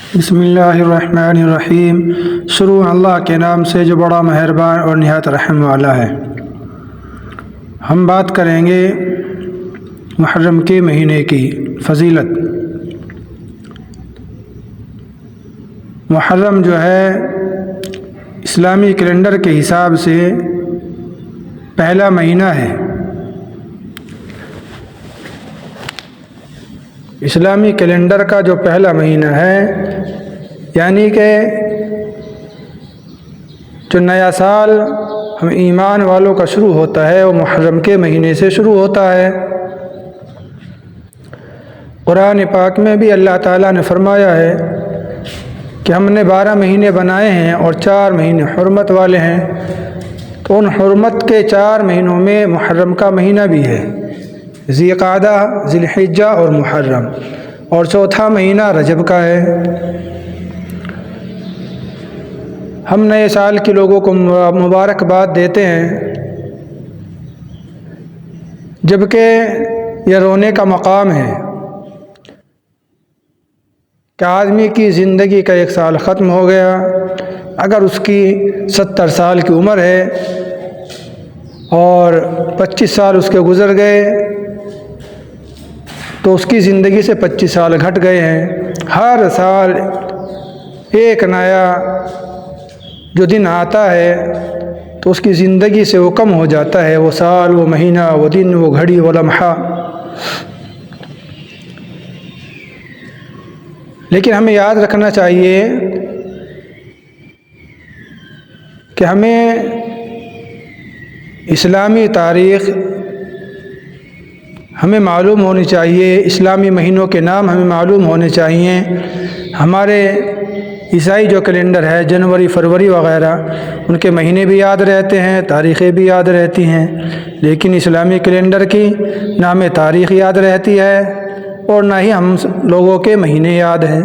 بسم اللہ الرحمن الرحیم۔ شروع اللہ کے نام سے جو بڑا مہربان اور نہایت رحم والا ہے۔ ہم بات کریں گے محرم کے مہینے کی فضیلت۔ محرم جو ہے اسلامی کیلنڈر کے حساب سے پہلا مہینہ ہے۔ اسلامی کیلنڈر کا جو پہلا مہینہ ہے، یعنی کہ جو نیا سال ہم ایمان والوں کا شروع ہوتا ہے وہ محرم کے مہینے سے شروع ہوتا ہے۔ قرآن پاک میں بھی اللہ تعالیٰ نے فرمایا ہے کہ ہم نے 12 مہینے بنائے ہیں اور 4 مہینے حرمت والے ہیں، تو ان حرمت کے 4 مہینوں میں محرم کا مہینہ بھی ہے، ذی قعدہ، ذی الحجہ اور محرم، اور چوتھا مہینہ رجب کا ہے۔ ہم نئے سال کے لوگوں کو مبارکباد دیتے ہیں، جبکہ یہ رونے کا مقام ہے کہ آدمی کی زندگی کا 1 سال ختم ہو گیا۔ اگر اس کی 70 سال کی عمر ہے اور 25 سال اس کے گزر گئے تو اس کی زندگی سے 25 سال گھٹ گئے ہیں۔ ہر سال ایک نیا جو دن آتا ہے تو اس کی زندگی سے وہ کم ہو جاتا ہے، وہ سال، وہ مہینہ، وہ دن، وہ گھڑی، وہ لمحہ۔ لیکن ہمیں یاد رکھنا چاہیے کہ ہمیں اسلامی تاریخ ہمیں معلوم ہونی چاہیے، اسلامی مہینوں کے نام ہمیں معلوم ہونے چاہیے۔ ہمارے عیسائی جو کیلنڈر ہے، جنوری، فروری وغیرہ، ان کے مہینے بھی یاد رہتے ہیں، تاریخیں بھی یاد رہتی ہیں، لیکن اسلامی کیلنڈر کی نہ ہمیں تاریخ یاد رہتی ہے اور نہ ہی ہم لوگوں کے مہینے یاد ہیں۔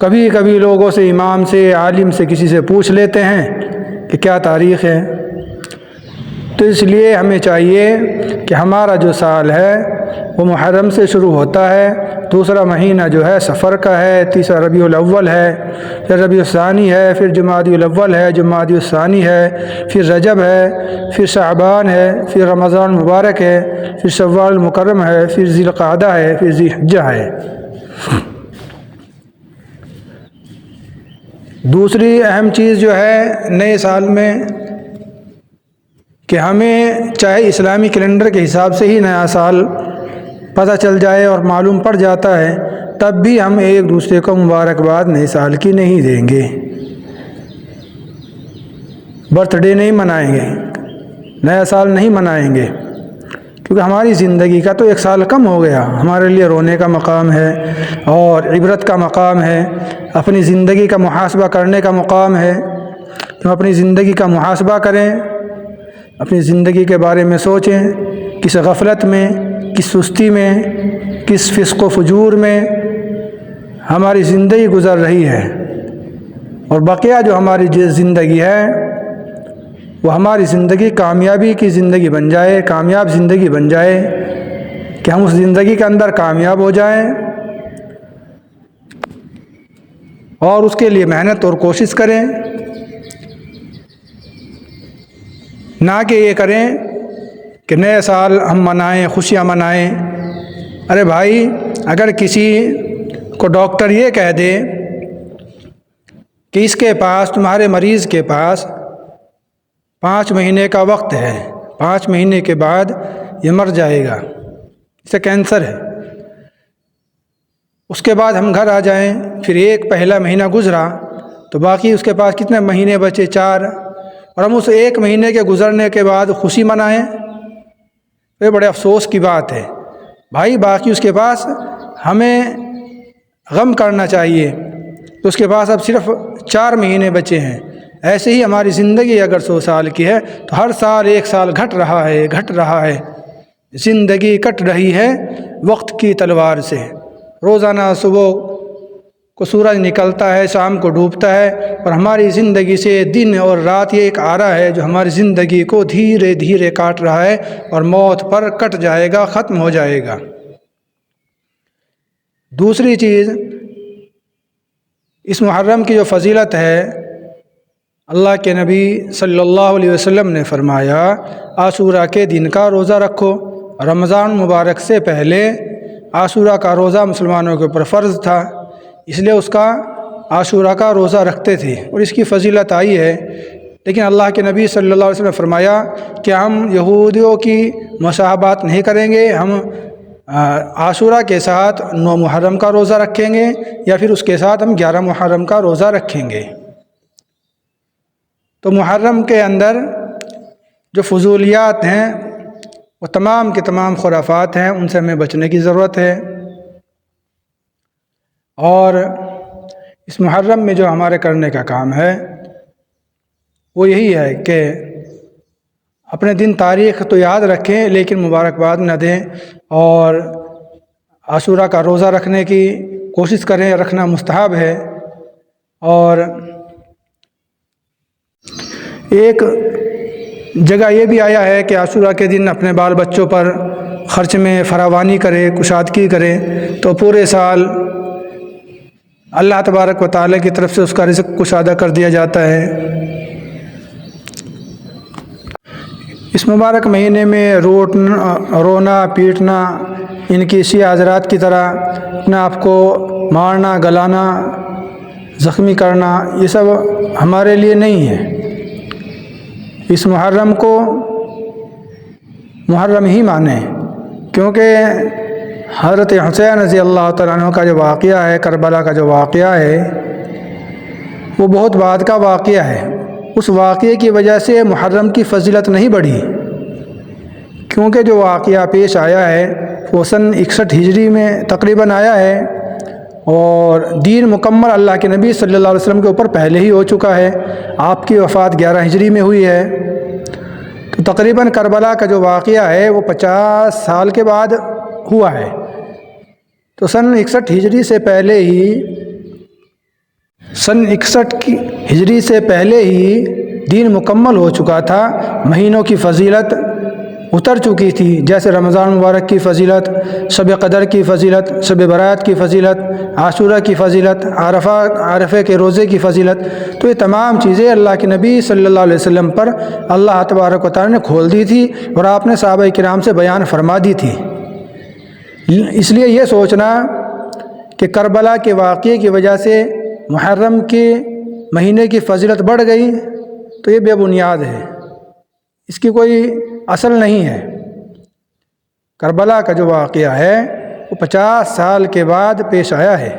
کبھی کبھی لوگوں سے، امام سے، عالم سے، کسی سے پوچھ لیتے ہیں کہ کیا تاریخ ہے۔ تو اس لیے ہمیں چاہیے کہ ہمارا جو سال ہے وہ محرم سے شروع ہوتا ہے، دوسرا مہینہ جو ہے صفر کا ہے، تیسرا ربیع الاول ہے، پھر ربیع الثانی ہے، پھر جمادی الاول ہے، جمادی الثانی ہے، پھر رجب ہے، پھر شعبان ہے، پھر رمضان المبارک ہے، پھر شوال المکرم ہے، پھر ذی القعدہ ہے، پھر ذی الحجہ ہے۔ دوسری اہم چیز جو ہے نئے سال میں کہ ہمیں چاہے اسلامی کیلنڈر کے حساب سے ہی نیا سال پتہ چل جائے اور معلوم پڑ جاتا ہے، تب بھی ہم ایک دوسرے کو مبارکباد نئے سال کی نہیں دیں گے، برتھ ڈے نہیں منائیں گے، نیا سال نہیں منائیں گے، کیونکہ ہماری زندگی کا تو 1 سال کم ہو گیا۔ ہمارے لیے رونے کا مقام ہے اور عبرت کا مقام ہے، اپنی زندگی کا محاسبہ کرنے کا مقام ہے۔ ہم اپنی زندگی کا محاسبہ کریں، اپنی زندگی کے بارے میں سوچیں، کس غفلت میں، کس سستی میں، کس فسق و فجور میں ہماری زندگی گزر رہی ہے، اور بقیہ جو ہماری زندگی ہے وہ ہماری زندگی کامیابی کی زندگی بن جائے، کامیاب زندگی بن جائے، کہ ہم اس زندگی کے اندر کامیاب ہو جائیں اور اس کے لیے محنت اور کوشش کریں، نہ کہ یہ کریں کہ نئے سال ہم منائیں، خوشیاں منائیں۔ ارے بھائی، اگر کسی کو ڈاکٹر یہ کہہ دے کہ اس کے پاس، تمہارے مریض کے پاس 5 مہینے کا وقت ہے، 5 مہینے کے بعد یہ مر جائے گا، اسے کینسر ہے، اس کے بعد ہم گھر آ جائیں، پھر ایک پہلا مہینہ گزرا تو باقی اس کے پاس کتنے مہینے بچے؟ 4، اور ہم اس 1 مہینے کے گزرنے کے بعد خوشی منائیں، یہ بڑے افسوس کی بات ہے۔ بھائی، باقی اس کے پاس ہمیں غم کرنا چاہیے کہ اس کے پاس اب صرف 4 مہینے بچے ہیں۔ ایسے ہی ہماری زندگی اگر 100 سال کی ہے تو ہر سال 1 سال گھٹ رہا ہے، زندگی کٹ رہی ہے وقت کی تلوار سے۔ روزانہ صبح کو سورج نکلتا ہے، شام کو ڈوبتا ہے، اور ہماری زندگی سے دن اور رات یہ ایک آرہ ہے جو ہماری زندگی کو دھیرے دھیرے کاٹ رہا ہے اور موت پر کٹ جائے گا، ختم ہو جائے گا۔ دوسری چیز، اس محرم کی جو فضیلت ہے، اللہ کے نبی صلی اللہ علیہ وسلم نے فرمایا عاشوراء کے دن کا روزہ رکھو۔ رمضان مبارک سے پہلے عاشوراء کا روزہ مسلمانوں کے اوپر فرض تھا، اس لیے اس کا عاشوراء کا روزہ رکھتے تھے اور اس کی فضیلت آئی ہے۔ لیکن اللہ کے نبی صلی اللہ علیہ وسلم نے فرمایا کہ ہم یہودیوں کی مشابہت نہیں کریں گے، ہم عاشوراء کے ساتھ 9 محرم کا روزہ رکھیں گے یا پھر اس کے ساتھ ہم 11 محرم کا روزہ رکھیں گے۔ تو محرم کے اندر جو فضولیات ہیں وہ تمام کے تمام خرافات ہیں، ان سے ہمیں بچنے کی ضرورت ہے۔ اور اس محرم میں جو ہمارے کرنے کا کام ہے وہ یہی ہے کہ اپنے دن تاریخ تو یاد رکھیں لیکن مبارکباد نہ دیں، اور عاشوراء کا روزہ رکھنے کی کوشش کریں، رکھنا مستحب ہے۔ اور ایک جگہ یہ بھی آیا ہے کہ عاشوراء کے دن اپنے بال بچوں پر خرچ میں فراوانی کرے، کشادگی کرے، تو پورے سال اللہ تبارک و تعالیٰ کی طرف سے اس کا رزق کشادہ کر دیا جاتا ہے۔ اس مبارک مہینے میں رونا پیٹنا، ان کی شیعہ حضرات کی طرح اپنے آپ کو مارنا گلانا زخمی کرنا، یہ سب ہمارے لیے نہیں ہے۔ اس محرم کو محرم ہی مانیں، کیونکہ حضرت حسین رضی اللہ تعالیٰ عنہ کا جو واقعہ ہے، کربلا کا جو واقعہ ہے، وہ بہت بعد کا واقعہ ہے۔ اس واقعے کی وجہ سے محرم کی فضیلت نہیں بڑھی، کیونکہ جو واقعہ پیش آیا ہے وہ سن 61 ہجری میں تقریباً آیا ہے، اور دین مکمل اللہ کے نبی صلی اللہ علیہ وسلم کے اوپر پہلے ہی ہو چکا ہے۔ آپ کی وفات 11 ہجری میں ہوئی ہے، تو تقریباً کربلا کا جو واقعہ ہے وہ 50 سال کے بعد ہوا ہے۔ تو سن 61 ہجری سے پہلے ہی دین مکمل ہو چکا تھا، مہینوں کی فضیلت اتر چکی تھی، جیسے رمضان مبارک کی فضیلت، شب قدر کی فضیلت، شب برات کی فضیلت، عاشوراء کی فضیلت، عرفے کے روزے کی فضیلت۔ تو یہ تمام چیزیں اللہ کے نبی صلی اللہ علیہ وسلم پر اللہ تبارک و تعالیٰ نے کھول دی تھی اور آپ نے صحابہ کرام سے بیان فرما دی تھی۔ اس لیے یہ سوچنا کہ کربلا کے واقعے کی وجہ سے محرم کے مہینے کی فضیلت بڑھ گئی، تو یہ بے بنیاد ہے، اس کی کوئی اصل نہیں ہے۔ کربلا کا جو واقعہ ہے وہ 50 سال کے بعد پیش آیا ہے،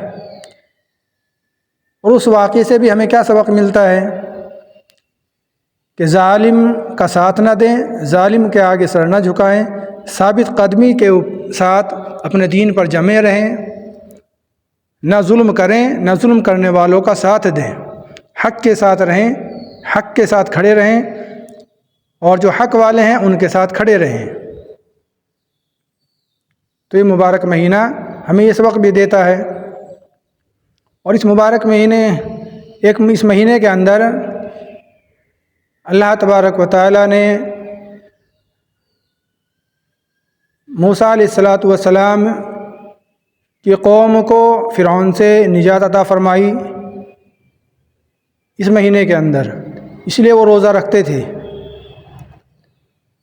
اور اس واقعے سے بھی ہمیں کیا سبق ملتا ہے کہ ظالم کا ساتھ نہ دیں، ظالم کے آگے سر نہ جھکائیں، ثابت قدمی کے ساتھ اپنے دین پر جمے رہیں، نہ ظلم کریں، نہ ظلم کرنے والوں کا ساتھ دیں، حق کے ساتھ رہیں، حق کے ساتھ کھڑے رہیں، اور جو حق والے ہیں ان کے ساتھ کھڑے رہیں۔ تو یہ مبارک مہینہ ہمیں یہ سبق بھی دیتا ہے۔ اور اس مبارک اس مہینے کے اندر اللہ تبارک و تعالیٰ نے موسیٰ علیہ السلام کی قوم کو فرعون سے نجات عطا فرمائی اس مہینے کے اندر، اس لیے وہ روزہ رکھتے تھے۔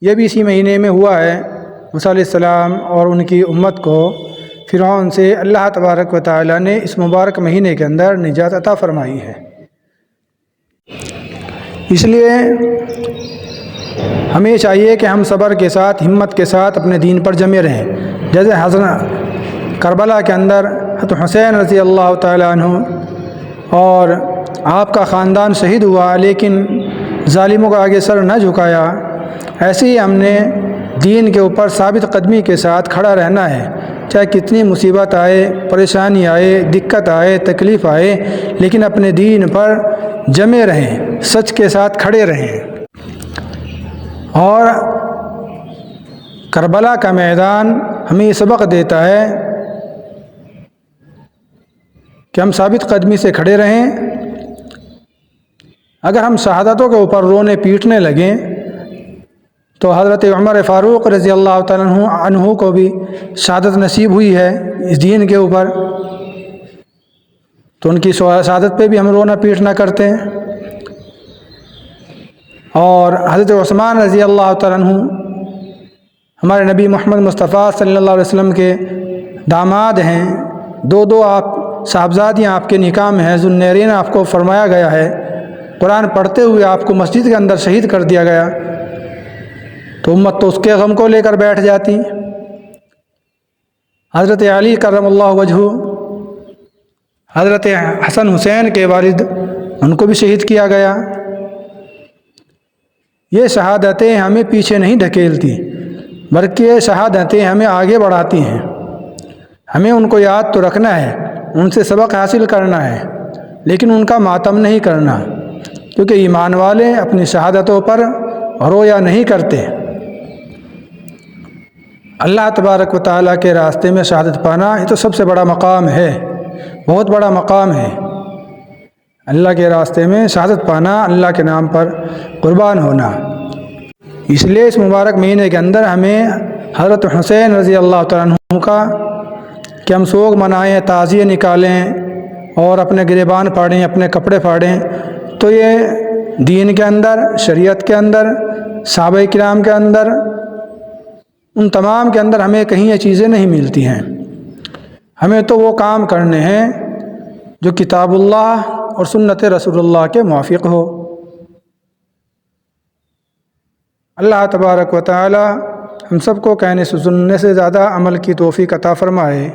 یہ بھی اسی مہینے میں ہوا ہے۔ موسیٰ علیہ السلام اور ان کی امت کو فرعون سے اللہ تبارک و تعالیٰ نے اس مبارک مہینے کے اندر نجات عطا فرمائی ہے۔ اس لیے ہمیں چاہیے کہ ہم صبر کے ساتھ، ہمت کے ساتھ اپنے دین پر جمے رہیں، جیسے حضرت کربلا کے اندر حضرت حسین رضی اللہ تعالیٰ عنہ اور آپ کا خاندان شہید ہوا، لیکن ظالموں کا آگے سر نہ جھکایا۔ ایسے ہی ہم نے دین کے اوپر ثابت قدمی کے ساتھ کھڑا رہنا ہے، چاہے کتنی مصیبت آئے، پریشانی آئے، دقت آئے، تکلیف آئے، لیکن اپنے دین پر جمے رہیں، سچ کے ساتھ کھڑے رہیں۔ اور کربلا کا میدان ہمیں یہ سبق دیتا ہے کہ ہم ثابت قدمی سے کھڑے رہیں۔ اگر ہم شہادتوں کے اوپر رونے پیٹنے لگیں تو حضرت عمر فاروق رضی اللہ تعالیٰ عنہ کو بھی شہادت نصیب ہوئی ہے اس دین کے اوپر، تو ان کی شہادت پہ بھی ہم رونا پیٹنا کرتے ہیں۔ اور حضرت عثمان رضی اللہ تعالیٰ عنہ ہمارے نبی محمد مصطفیٰ صلی اللہ علیہ وسلم کے داماد ہیں، دو آپ صاحبزادیاں آپ کے نکاح میں ہیں، ذو النورین آپ کو فرمایا گیا ہے، قرآن پڑھتے ہوئے آپ کو مسجد کے اندر شہید کر دیا گیا، تو امت تو اس کے غم کو لے کر بیٹھ جاتی۔ حضرت علی کرم اللہ وجہہ، حضرت حسن حسین کے والد، ان کو بھی شہید کیا گیا۔ یہ شہادتیں ہمیں پیچھے نہیں دھکیلتی، بلکہ یہ شہادتیں ہمیں آگے بڑھاتی ہیں۔ ہمیں ان کو یاد تو رکھنا ہے، ان سے سبق حاصل کرنا ہے، لیکن ان کا ماتم نہیں کرنا، کیونکہ ایمان والے اپنی شہادتوں پر رویا نہیں کرتے۔ اللہ تبارک و تعالیٰ کے راستے میں شہادت پانا یہ تو سب سے بڑا مقام ہے، بہت بڑا مقام ہے۔ اللہ کے راستے میں شہادت پانا، اللہ کے نام پر قربان ہونا۔ اس لیے اس مبارک مہینے کے اندر ہمیں حضرت حسین رضی اللہ تعالیٰ عنہ کا کہ ہم سوگ منائیں، تعزیے نکالیں اور اپنے گریبان پھاڑیں، اپنے کپڑے پھاڑیں، تو یہ دین کے اندر، شریعت کے اندر، صحابہ کرام کے اندر، ان تمام کے اندر ہمیں کہیں یہ چیزیں نہیں ملتی ہیں۔ ہمیں تو وہ کام کرنے ہیں جو کتاب اللہ اور سنت رسول اللہ کے موافق ہو۔ اللہ تبارک و تعالی ہم سب کو کہنے سے سننے سے زیادہ عمل کی توفیق عطا فرمائے۔